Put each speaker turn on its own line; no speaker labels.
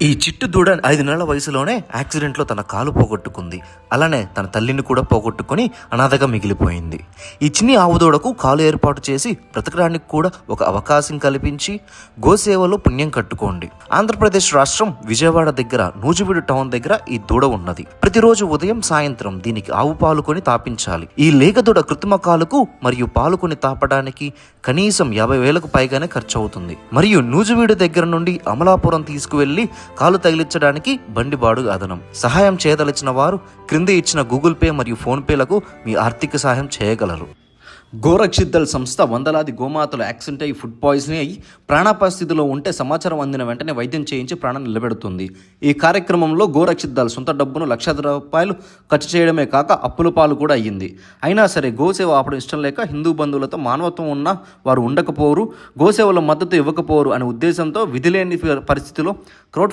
ఈ చిట్టు దూడ 5 నెలల వయసులోనే యాక్సిడెంట్లో తన కాలు పోగొట్టుకుంది. అలానే తన తల్లిని కూడా పోగొట్టుకొని అనాథగా మిగిలిపోయింది. ఈ చిన్ని ఆవు దూడకు కాలు ఏర్పాటు చేసి బ్రతకడానికి కూడా ఒక అవకాశం కల్పించి గోసేవలో పుణ్యం కట్టుకోండి. ఆంధ్రప్రదేశ్ రాష్ట్రం విజయవాడ దగ్గర నూజివీడు టౌన్ దగ్గర ఈ దూడ ఉన్నది. ప్రతిరోజు ఉదయం సాయంత్రం దీనికి ఆవు పాలు కొని తాపించాలి. ఈ లేగ దూడ కృత్రిమ కాలుకు మరియు పాలు కొని తాపడానికి కనీసం 50,000కు పైగానే ఖర్చు అవుతుంది. మరియు నూజివీడు దగ్గర నుండి అమలాపురం తీసుకువెళ్లి కాలు తగిలించడానికి బండి బాడుగ అదనం. సహాయం చేయదలిచిన వారు క్రింద ఇచ్చిన గూగుల్ పే మరియు ఫోన్ పేలకు మీ ఆర్థిక సహాయం చేయగలరు. గోరక్షిత్ దళ్ సంస్థ వందలాది గోమాతలు యాక్సిడెంట్ అయ్యి ఫుడ్ పాయిజన్ అయ్యి ప్రాణాపాయ స్థితిలో ఉంటే సమాచారం అందిన వెంటనే వైద్యం చేయించి ప్రాణాన్ని నిలబెడుతుంది. ఈ కార్యక్రమంలో గోరక్షిత్ దళ్ సొంత డబ్బును ₹1,00,000 ఖర్చు చేయడమే కాక అప్పుల పాలు కూడా అయ్యింది. అయినా సరే గోసేవ ఆపడం ఇష్టం లేక హిందూ బంధువులతో మానవత్వం ఉన్న వారు ఉండకపోరు, గోసేవలో మద్దతు ఇవ్వకపోరు అనే ఉద్దేశంతో విధిలేని పరిస్థితిలో క్రౌడ్